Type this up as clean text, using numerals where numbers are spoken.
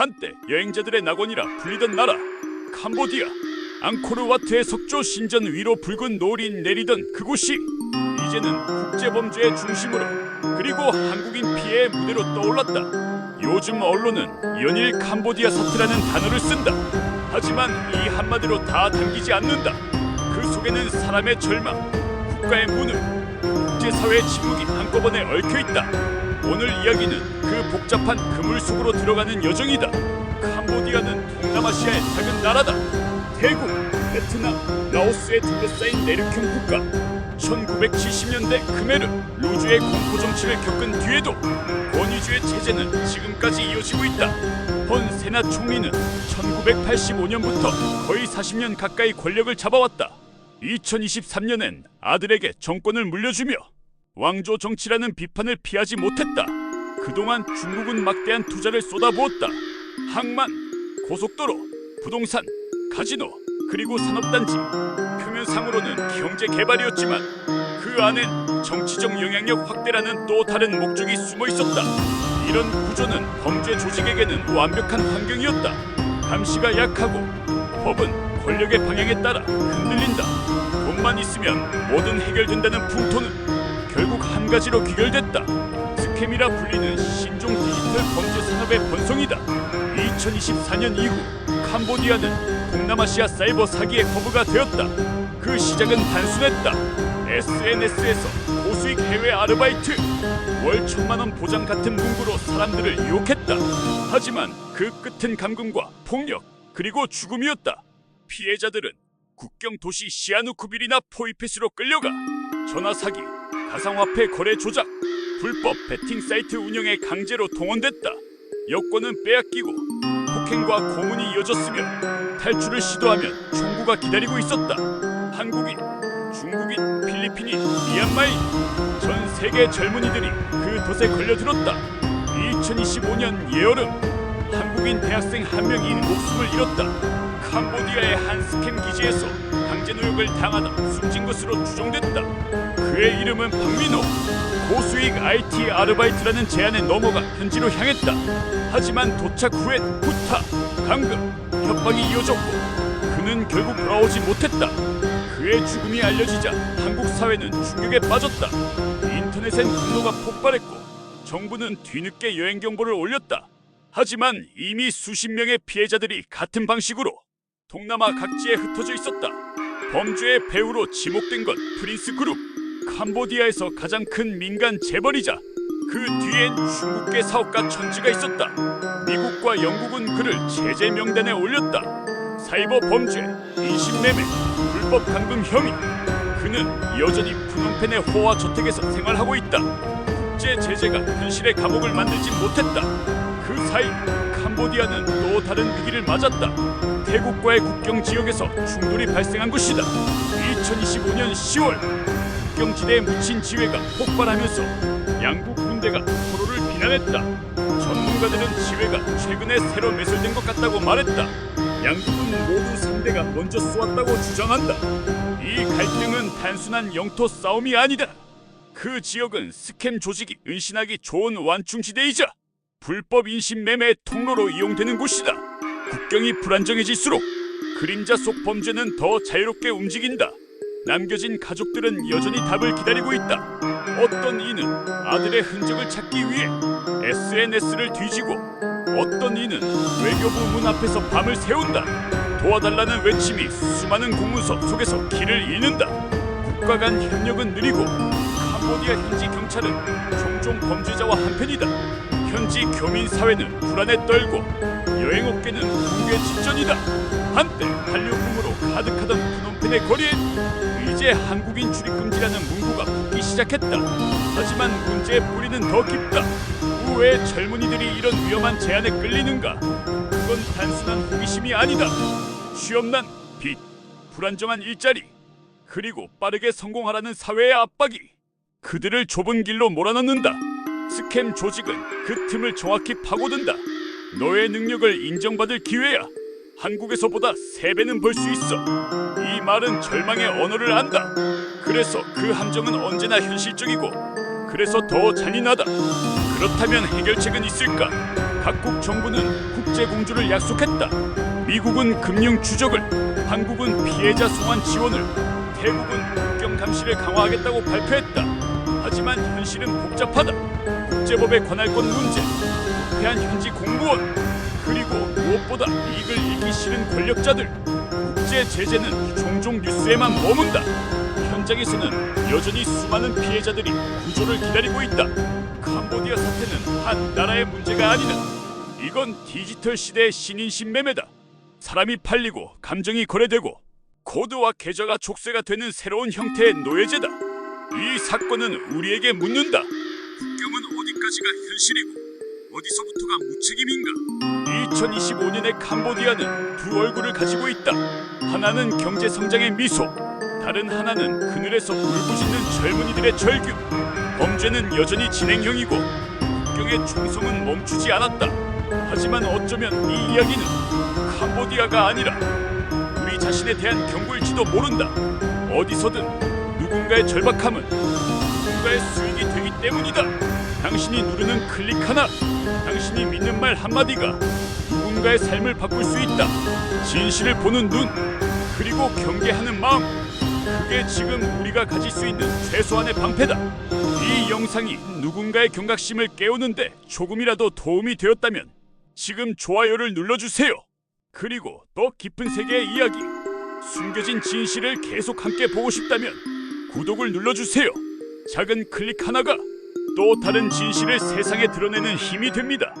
한때 여행자들의 낙원이라 불리던 나라 캄보디아. 앙코르와트의 석조 신전 위로 붉은 노을이 내리던 그곳이 이제는 국제범죄의 중심으로, 그리고 한국인 피해의 무대로 떠올랐다. 요즘 언론은 연일 캄보디아 사태라는 단어를 쓴다. 하지만 이 한마디로 다 담기지 않는다. 그 속에는 사람의 절망, 국가의 무능, 국제사회의 침묵이 한꺼번에 얽혀있다. 오늘 이야기는 그 복잡한 그물 속으로 들어가는 여정이다. 캄보디아는 동남아시아의 작은 나라다. 태국, 베트남, 라오스에 둘러싸인 내륙형 국가. 1970년대 크메르, 루주의 공포정치를 겪은 뒤에도 권위주의 체제는 지금까지 이어지고 있다. 헌 세나 총리는 1985년부터 거의 40년 가까이 권력을 잡아왔다. 2023년엔 아들에게 정권을 물려주며 왕조 정치라는 비판을 피하지 못했다. 그동안 중국은 막대한 투자를 쏟아부었다. 항만, 고속도로, 부동산, 카지노, 그리고 산업단지. 표면상으로는 경제 개발이었지만 그 안엔 정치적 영향력 확대라는 또 다른 목적이 숨어 있었다. 이런 구조는 범죄 조직에게는 완벽한 환경이었다. 감시가 약하고 법은 권력의 방향에 따라 흔들린다. 돈만 있으면 뭐든 해결된다는 풍토는 결국 한 가지로 귀결됐다. 스캠이라 불리는 신종 디지털 범죄 산업의 번성이다. 2024년 이후 캄보디아는 동남아시아 사이버 사기의 허브가 되었다. 그 시작은 단순했다. SNS에서 고수익 해외 아르바이트, 월 1,000만 원 보장 같은 문구로 사람들을 유혹했다. 하지만 그 끝은 감금과 폭력, 그리고 죽음이었다. 피해자들은 국경 도시 시아누쿠빌이나 포이펫으로 끌려가 전화 사기, 가상화폐 거래 조작, 불법 베팅 사이트 운영에 강제로 동원됐다. 여권은 빼앗기고 폭행과 고문이 이어졌으며 탈출을 시도하면 총구가 기다리고 있었다. 한국인, 중국인, 필리핀인, 미얀마인, 전 세계 젊은이들이 그 덫에 걸려들었다. 2025년 예여름 한국인 대학생 한 명이 목숨을 잃었다. 캄보디아의 한 스캠 기지에서 강제 노역을 당하다 숨진 것으로 추정됐다. 그의 이름은 박민호. 고수익 IT 아르바이트라는 제안에 넘어가 현지로 향했다. 하지만 도착 후엔 후타, 감금, 협박이 이어졌고 그는 결국 돌아오지 못했다. 그의 죽음이 알려지자 한국 사회는 충격에 빠졌다. 인터넷엔 분노가 폭발했고 정부는 뒤늦게 여행 경보를 올렸다. 하지만 이미 수십 명의 피해자들이 같은 방식으로 동남아 각지에 흩어져 있었다. 범죄의 배후로 지목된 건 프린스 그룹, 캄보디아에서 가장 큰 민간 재벌이자 그 뒤엔 중국계 사업가 천지가 있었다. 미국과 영국은 그를 제재 명단에 올렸다. 사이버 범죄, 인신매매, 불법 감금 혐의. 그는 여전히 프놈펜의 호화 저택에서 생활하고 있다. 국제 제재가 현실의 감옥을 만들지 못했다. 그 사이 캄보디아는 또 다른 위기를 맞았다. 태국과의 국경 지역에서 충돌이 발생한 것이다. 2025년 10월 국경지대에 묻힌 지뢰가 폭발하면서 양국 군대가 서로를 비난했다. 전문가들은 지뢰가 최근에 새로 매설된 것 같다고 말했다. 양국은 모두 상대가 먼저 쏘았다고 주장한다. 이 갈등은 단순한 영토 싸움이 아니다. 그 지역은 스캠 조직이 은신하기 좋은 완충지대이자 불법 인신 매매의 통로로 이용되는 곳이다. 국경이 불안정해질수록 그림자 속 범죄는 더 자유롭게 움직인다. 남겨진 가족들은 여전히 답을 기다리고 있다. 어떤 이는 아들의 흔적을 찾기 위해 SNS를 뒤지고 어떤 이는 외교부 문 앞에서 밤을 새운다. 도와달라는 외침이 수많은 공문서 속에서 길을 잃는다. 국가 간 협력은 느리고 캄보디아 현지 경찰은 종종 범죄자와 한편이다. 현지 교민 사회는 불안에 떨고 여행업계는 붕괴 직전이다. 한때 한류붐으로 가득하던 프놈펜의 거리엔 이제 한국인 출입금지라는 문구가 붙기 시작했다. 하지만 문제의 뿌리는 더 깊다. 왜 젊은이들이 이런 위험한 제안에 끌리는가? 그건 단순한 호기심이 아니다. 취업난, 빚, 불안정한 일자리, 그리고 빠르게 성공하라는 사회의 압박이 그들을 좁은 길로 몰아넣는다. 스캠 조직은 그 틈을 정확히 파고든다. 너의 능력을 인정받을 기회야. 한국에서보다 3배는 벌 수 있어. 이 말은 절망의 언어를 안다. 그래서 그 함정은 언제나 현실적이고 그래서 더 잔인하다. 그렇다면 해결책은 있을까? 각국 정부는 국제 공조를 약속했다. 미국은 금융 추적을, 한국은 피해자 송환 지원을, 태국은 국경 감시를 강화하겠다고 발표했다. 하지만 현실은 복잡하다. 국제법에 관할 건 문제, 부패한 현지 공무원, 그리고 무엇보다 이익을 잃기 싫은 권력자들. 국제 제재는 종종 뉴스에만 머문다. 현장에서는 여전히 수많은 피해자들이 구조를 기다리고 있다. 캄보디아 사태는 한 나라의 문제가 아니다. 이건 디지털 시대의 신인신 매매다. 사람이 팔리고 감정이 거래되고 코드와 계좌가 족쇄가 되는 새로운 형태의 노예제다. 이 사건은 우리에게 묻는다. 국경은 어디까지가 현실이고 어디서부터가 무책임인가? 2025년의 캄보디아는 두 얼굴을 가지고 있다. 하나는 경제 성장의 미소, 다른 하나는 그늘에서 울부짖는 젊은이들의 절규. 범죄는 여전히 진행형이고 국경의 총성은 멈추지 않았다. 하지만 어쩌면 이 이야기는 캄보디아가 아니라 우리 자신에 대한 경고일지도 모른다. 어디서든 누군가의 절박함은 누군가의 수익이 되기 때문이다. 당신이 누르는 클릭 하나, 당신이 믿는 말 한마디가 누군가의 삶을 바꿀 수 있다. 진실을 보는 눈, 그리고 경계하는 마음, 그게 지금 우리가 가질 수 있는 최소한의 방패다. 이 영상이 누군가의 경각심을 깨우는데 조금이라도 도움이 되었다면 지금 좋아요를 눌러주세요. 그리고 더 깊은 세계의 이야기, 숨겨진 진실을 계속 함께 보고 싶다면 구독을 눌러주세요. 작은 클릭 하나가 또 다른 진실을 세상에 드러내는 힘이 됩니다.